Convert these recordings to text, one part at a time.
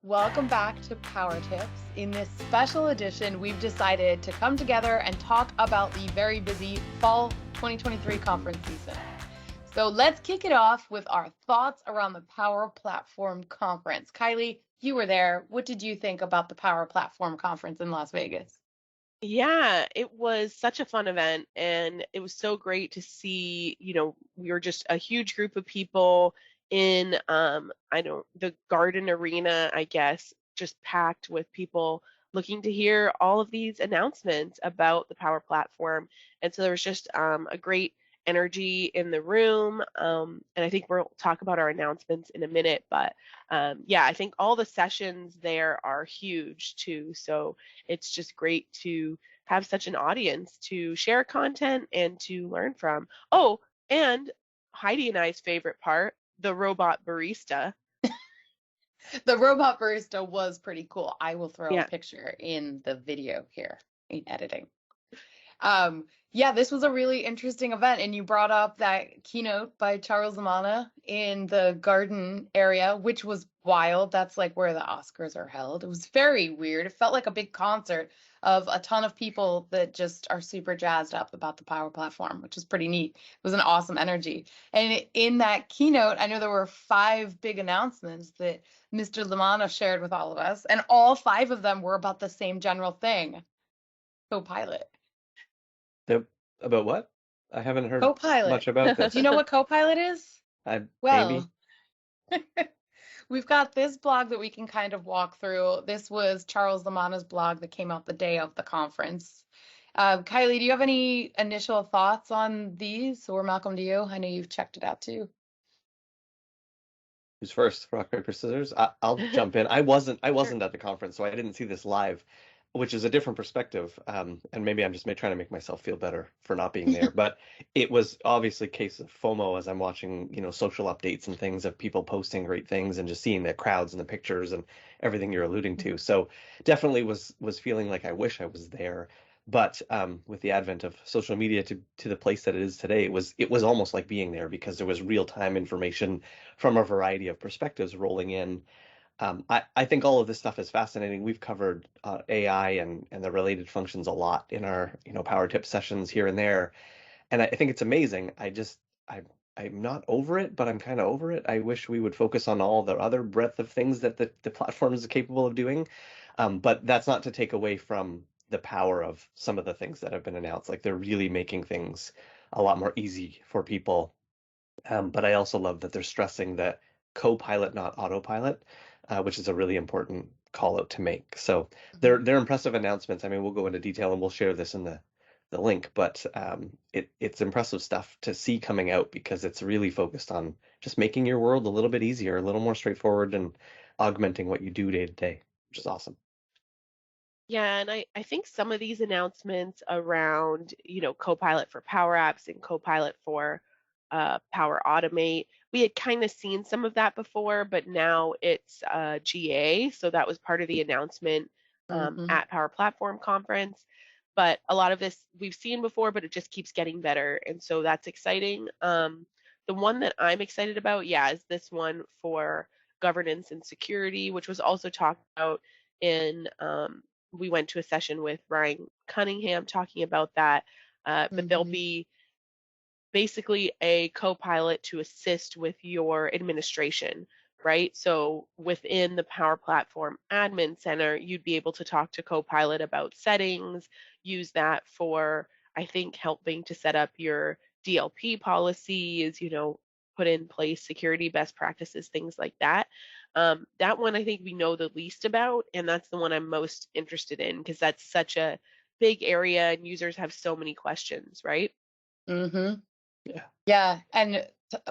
Welcome back to Power Tips. In this special edition, we've decided to come together and talk about the very busy fall 2023 conference season. So let's kick it off with our thoughts around the Power Platform Conference. Kylie, you were there. What did you think about the Power Platform Conference in Las Vegas? Yeah, it was such a fun event and it was so great to see, we were just a huge group of people in the garden arena, I guess, just packed with people looking to hear all of these announcements about the Power Platform. And so there was just a great energy in the room. And I think we'll talk about our announcements in a minute, but yeah, I think all the sessions there are huge too. So it's just great to have such an audience to share content and to learn from. Oh, and Heidi and I's favorite part, the robot barista. The robot barista was pretty cool. I will throw a Yeah. picture in the video here in editing. Yeah, this was a really interesting event, and you brought up that keynote by Charles Lamana in the garden area, which was wild. That's like where the Oscars are held. It was very weird. It felt like a big concert of a ton of people that just are super jazzed up about the Power Platform, which is pretty neat. It was an awesome energy. And in that keynote, I know there were 5 big announcements that Mr. Lamana shared with all of us, and all 5 of them were about the same general thing, Copilot. Yep. About what? I haven't heard Copilot. much about Do you this. know what Copilot is? Maybe. Well, we've got this blog that we can kind of walk through. This was Charles Lamana's blog that came out the day of the conference. Kylie, do you have any initial thoughts on these? Or Malcolm, do you? I know you've checked it out too. Who's first? Rock, paper, scissors. I'll jump in. I wasn't at the conference, so I didn't see this live, which is a different perspective. And maybe I'm just trying to make myself feel better for not being there. But it was obviously a case of FOMO as I'm watching, social updates and things of people posting great things and just seeing the crowds and the pictures and everything you're alluding to. So definitely was feeling like I wish I was there. But with the advent of social media to the place that it is today, it was almost like being there because there was real time information from a variety of perspectives rolling in. I think all of this stuff is fascinating. We've covered AI and the related functions a lot in our power tip sessions here and there, and I think it's amazing. I'm not over it, but I'm kind of over it. I wish we would focus on all the other breadth of things that the platform is capable of doing. But that's not to take away from the power of some of the things that have been announced. Like they're really making things a lot more easy for people. But I also love that they're stressing that co-pilot, not autopilot, which is a really important call out to make. So they're impressive announcements. I mean, we'll go into detail and we'll share this in the link, but it's impressive stuff to see coming out because it's really focused on just making your world a little bit easier, a little more straightforward, and augmenting what you do day to day, which is awesome. Yeah, and I think some of these announcements around, Copilot for Power Apps and Copilot for Power Automate, we had kind of seen some of that before, but now it's GA. So that was part of the announcement Mm-hmm. at Power Platform Conference. But a lot of this we've seen before, but it just keeps getting better. And so that's exciting. The one that I'm excited about, yeah, is this one for governance and security, which was also talked about in we went to a session with Ryan Cunningham talking about that. But there'll Mm-hmm. be basically a co-pilot to assist with your administration, right? So within the Power Platform Admin Center, you'd be able to talk to Copilot about settings, use that for, I think, helping to set up your DLP policies, put in place security best practices, things like that. That one I think we know the least about, and that's the one I'm most interested in because that's such a big area and users have so many questions, right? Mm-hmm. Yeah. Yeah, and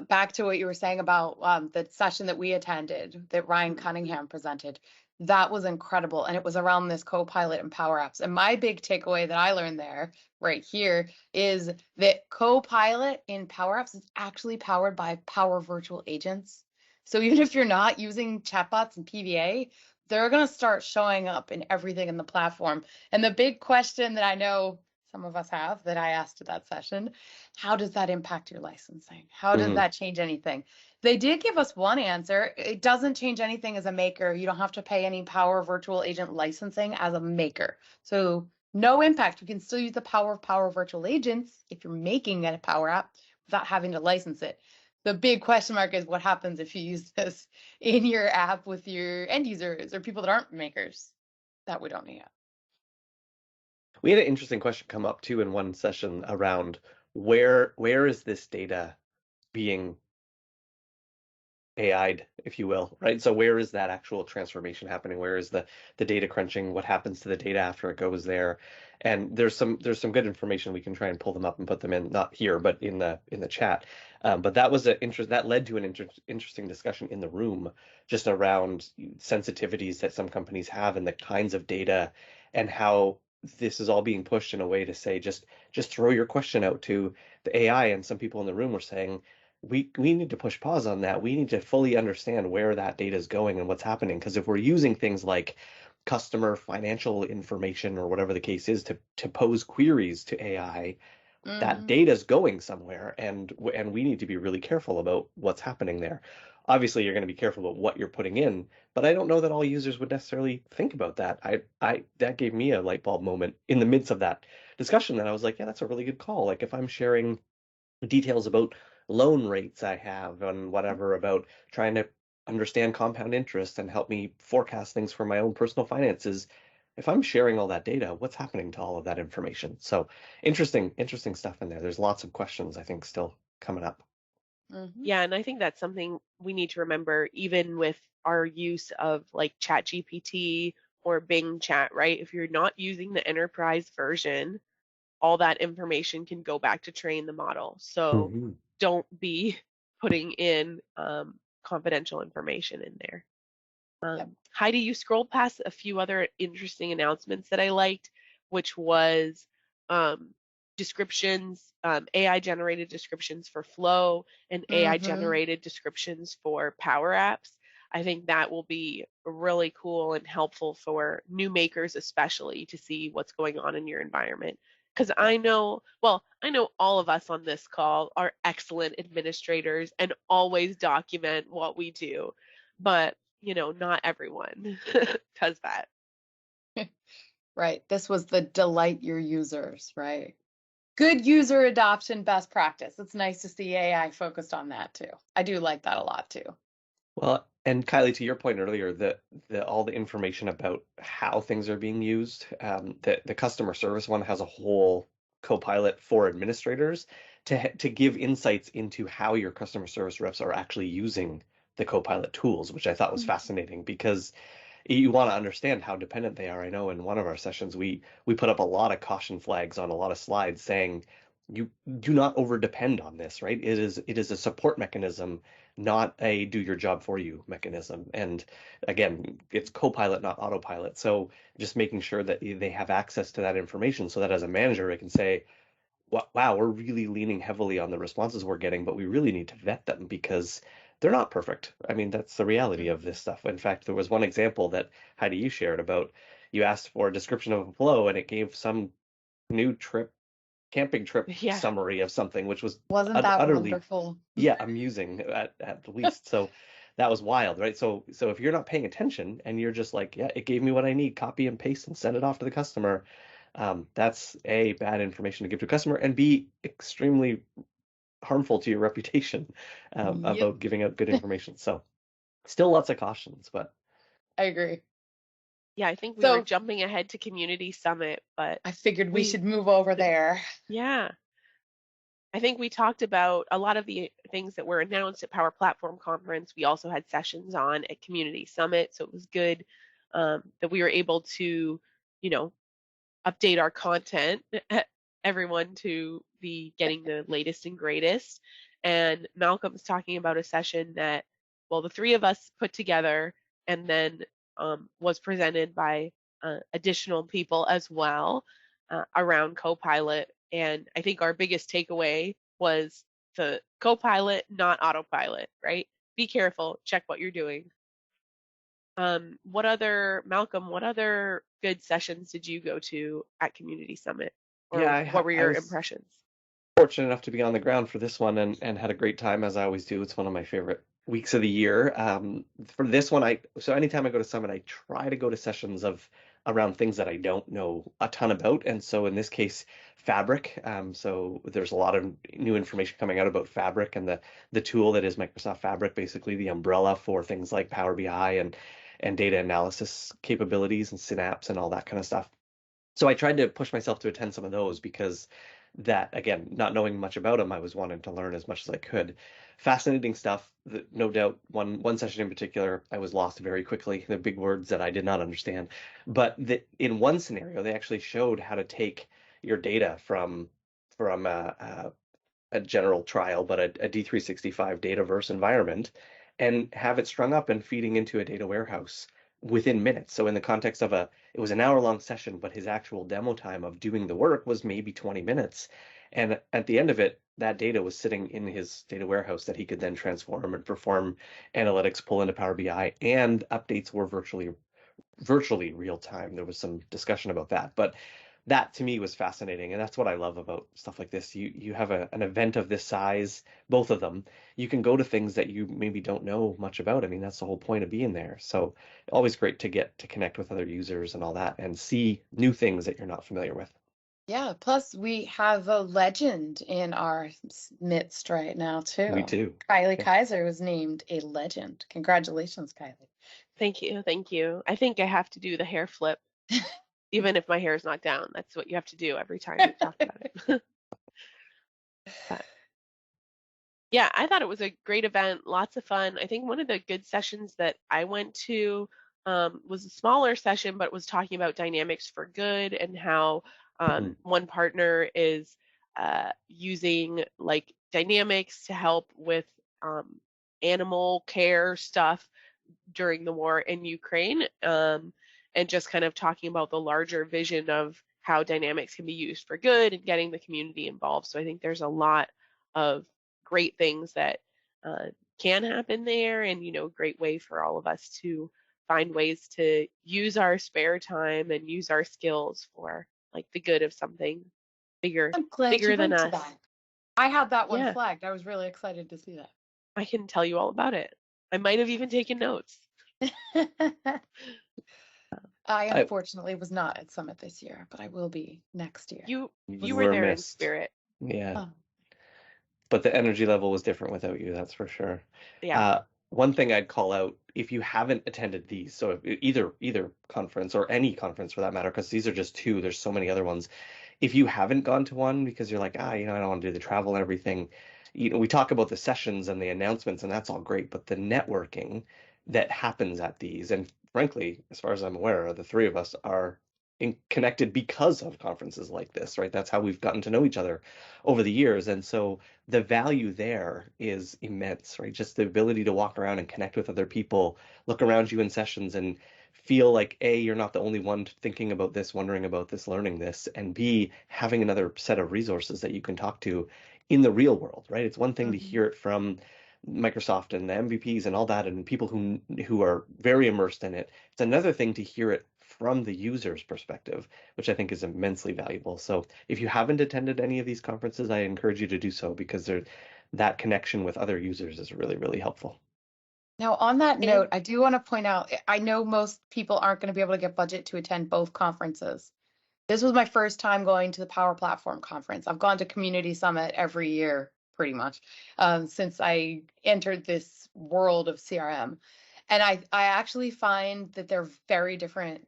back to what you were saying about the session that we attended that Ryan Cunningham presented, that was incredible. And it was around this Copilot and Power Apps. And my big takeaway that I learned there, right here, is that Copilot in Power Apps is actually powered by Power Virtual Agents. So even if you're not using chatbots and PVA, they're going to start showing up in everything in the platform. And the big question that I know some of us have, that I asked at that session, how does that impact your licensing? How does Hmm. that change anything? They did give us one answer. It doesn't change anything as a maker. You don't have to pay any Power Virtual Agent licensing as a maker. So no impact. You can still use the power of Power Virtual Agents if you're making a Power App without having to license it. The big question mark is what happens if you use this in your app with your end users or people that aren't makers. That we don't need. We had an interesting question come up too in one session around where is this data being AI'd, if you will, right? So where is that actual transformation happening? Where is the data crunching? What happens to the data after it goes there? And there's some good information. We can try and pull them up and put them in, not here, but in the chat. But that was that led to an interesting discussion in the room just around sensitivities that some companies have and the kinds of data and how this is all being pushed in a way to say just throw your question out to the AI. And some people in the room were saying, we need to push pause on that. We need to fully understand where that data is going and what's happening. Because if we're using things like customer financial information or whatever the case is to pose queries to AI, that Mm-hmm. data is going somewhere, and we need to be really careful about what's happening there. Obviously, you're going to be careful about what you're putting in, but I don't know that all users would necessarily think about that. I that gave me a light bulb moment in the midst of that discussion that I was like, yeah, that's a really good call. Like if I'm sharing details about loan rates I have and whatever about trying to understand compound interest and help me forecast things for my own personal finances. If I'm sharing all that data, what's happening to all of that information? So interesting stuff in there. There's lots of questions I think still coming up. Mm-hmm. Yeah, and I think that's something we need to remember even with our use of like ChatGPT or Bing Chat, right? If you're not using the enterprise version, all that information can go back to train the model. So Mm-hmm. don't be putting in confidential information in there. Yep. Heidi, you scrolled past a few other interesting announcements that I liked, which was um, descriptions, AI generated descriptions for Flow and AI Mm-hmm. generated descriptions for Power Apps. I think that will be really cool and helpful for new makers, especially to see what's going on in your environment. Because Yeah. I know, well, I know all of us on this call are excellent administrators and always document what we do. But not everyone does that. Right. This was the delight your users, right? Good user adoption best practice. It's nice to see AI focused on that too. I do like that a lot too. Well, and Kylie, to your point earlier, the all the information about how things are being used, the customer service one has a whole Copilot for administrators to give insights into how your customer service reps are actually using the Copilot tools, which I thought was fascinating because you want to understand how dependent they are. I know in one of our sessions we put up a lot of caution flags on a lot of slides saying you do not over depend on this, right? It is a support mechanism, not a do your job for you mechanism. And again, it's Copilot, not autopilot. So just making sure that they have access to that information so that as a manager, it can say, wow, we're really leaning heavily on the responses we're getting, but we really need to vet them because they're not perfect. I mean, that's the reality of this stuff. In fact, there was one example that Heidi, you shared about you asked for a description of a flow and it gave some new camping trip Yeah. summary of something, which was Wasn't that utterly, wonderful? yeah, amusing at the least. So that was wild, right? So if you're not paying attention and you're just like, yeah, it gave me what I need, copy and paste and send it off to the customer, that's A, bad information to give to a customer, and B, extremely harmful to your reputation Yep. about giving out good information. So still lots of cautions, but I agree. Yeah, I think we were So jumping ahead to Community Summit, but I figured we we, should move over there. yeah, I think we talked about a lot of the things that were announced at Power Platform Conference. We also had sessions on at Community Summit, so it was good that we were able to, you know, update our content, everyone to be getting the latest and greatest. And Malcolm's talking about a session that, well, the three of us put together and then was presented by additional people as well around Copilot. And I think our biggest takeaway was the Copilot, not autopilot, right? Be careful, check what you're doing. Malcolm, what other good sessions did you go to at Community Summit? Yeah, or what were I your was impressions? fortunate enough to be on the ground for this one and had a great time as I always do. It's one of my favorite weeks of the year. For this one, so anytime I go to Summit, I try to go to sessions of around things that I don't know a ton about. And so in this case, Fabric. So there's a lot of new information coming out about Fabric and the tool that is Microsoft Fabric, basically the umbrella for things like Power BI and data analysis capabilities and Synapse and all that kind of stuff. So I tried to push myself to attend some of those because that, again, not knowing much about them, I was wanting to learn as much as I could. Fascinating stuff. No doubt, one session in particular, I was lost very quickly. The big words that I did not understand. But in one scenario, they actually showed how to take your data from a general trial, but a D365 Dataverse environment, and have it strung up and feeding into a data warehouse within minutes. So in the context of it was an hour-long session, but his actual demo time of doing the work was maybe 20 minutes. And at the end of it, that data was sitting in his data warehouse that he could then transform and perform analytics, pull into Power BI, and updates were virtually real time. There was some discussion about that, but that to me was fascinating, and that's what I love about stuff like this. You have an event of this size, both of them. You can go to things that you maybe don't know much about. I mean, that's the whole point of being there. So always great to get to connect with other users and all that, and see new things that you're not familiar with. Yeah, plus we have a legend in our midst right now We too. too. Kylie Yeah. Kaiser was named a legend. Congratulations, Kylie. Thank you, thank you. I think I have to do the hair flip, even if my hair is not down. That's what you have to do every time we talk about it. But yeah, I thought it was a great event, lots of fun. I think one of the good sessions that I went to was a smaller session, but was talking about dynamics for good and how Mm. one partner is using like dynamics to help with um, animal care stuff during the war in Ukraine, and just kind of talking about the larger vision of how dynamics can be used for good and getting the community involved. So I think there's a lot of great things that uh, can happen there, and great way for all of us to find ways to use our spare time and use our skills for like the good of something bigger I'm glad you bigger than went to us. that. I had that one Yeah, flagged. I was really excited to see I can tell you all about it. I might have even taken notes. that. I I unfortunately was not at Summit this year, but I will be next year. You You were were there in missed. spirit. Yeah. Oh, But the energy level was different without you, that's for sure. Yeah. Uh, One thing I'd call out, if you haven't attended these, so either conference or any conference for that matter, because these are just two, there's so many other ones. If you haven't gone to one because you're like, I don't want to do the travel and everything, we talk about the sessions and the announcements, and that's all great, but the networking that happens at these, and frankly, as far as I'm aware, the three of us are connected because of conferences like this, right? That's how we've gotten to know each other over the years, and so the value there is immense, right? Just the ability to walk around and connect with other people, look around you in sessions and feel like A, you're not the only one thinking about this, wondering about this, learning this, and B, having another set of resources that you can talk to in the real world, right? It's one thing to mhm. hear it from Microsoft and the MVPs and all that, and people who are very immersed in it. It's another thing to hear it from the user's perspective, which I think is immensely valuable. So if you haven't attended any of these conferences, I encourage you to do so because that connection with other users is really, really helpful. Now, on that And note, I do want to point out, I know most people aren't going to be able to get budget to attend both conferences. This was my first time going to the Power Platform Conference. I've gone to Community Summit every year, pretty much, since I entered this world of CRM. And I actually find that they're very different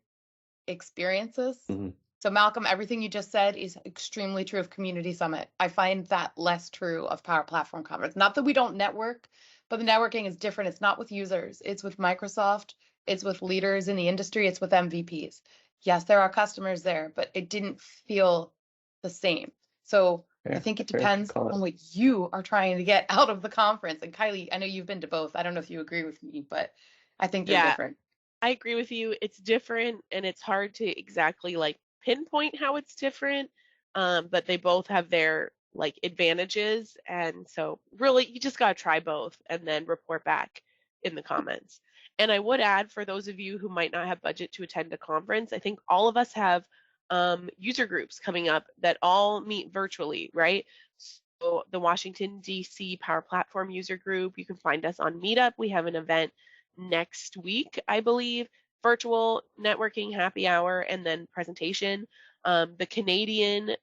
experiences. Mhm. So, Malcolm, everything you just said is extremely true of Community Summit. I find that less true of Power Platform Conference. Not that we don't network, but the networking is different. It's not with users, it's with Microsoft, it's with leaders in the industry, it's with MVPs. Yes, there are customers there, but it didn't feel the same. So, I Fair, think it fair, good depends call. on what you are trying to get out of the conference. And Kylie, I know you've been to both. I don't know if you agree with me, but I think they're yeah, different. I agree with you. It's different and it's hard to exactly like pinpoint how it's different. But they both have their like advantages. And so really you just gotta try both and then report back in the comments. And I would add for those of you who might not have budget to attend a conference, I think all of us have user groups coming up that all meet virtually, right? So the Washington, D.C. Power Platform user group, you can find us on Meetup. We have an event next week, I believe, virtual networking happy hour and then presentation. The Canadian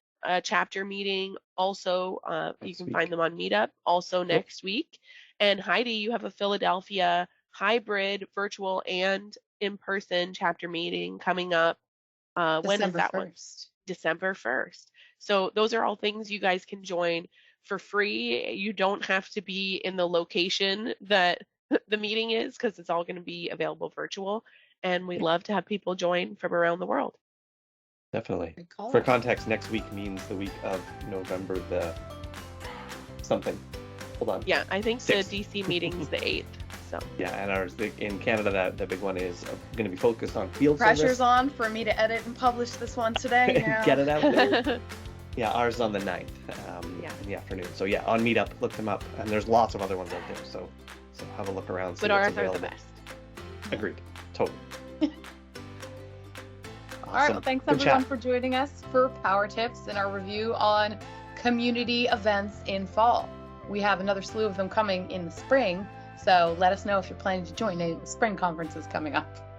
chapter meeting also, you Next can week. find them on Meetup also Yep. next week. And Heidi, you have a Philadelphia hybrid virtual and in-person chapter meeting coming up. When is December that one? 1st. December 1st. So those are all things you guys can join for free. You don't have to be in the location that the meeting is because it's all going to be available virtual. And we love to have people join from around the world. Definitely. Good call. For context, next week means the week of November the something. Hold on. Yeah, I think the 6th. DC meeting's the 8th. So Yeah, and ours in Canada, the big one is going to be focused on field Pressure's service. on for me to edit and publish this one today now. Get it out there. Yeah, ours is on the 9th Yeah. in the afternoon. So yeah, on Meetup, look them up. And there's lots of other ones out there. So have a look around. See but what's ours are the available. best. Agreed. Totally. All right, well, Awesome. thanks Good everyone chat. for joining us for Power Tips and our review on community events in fall. We have another slew of them coming in the spring, so let us know if you're planning to join any of the spring conferences coming up.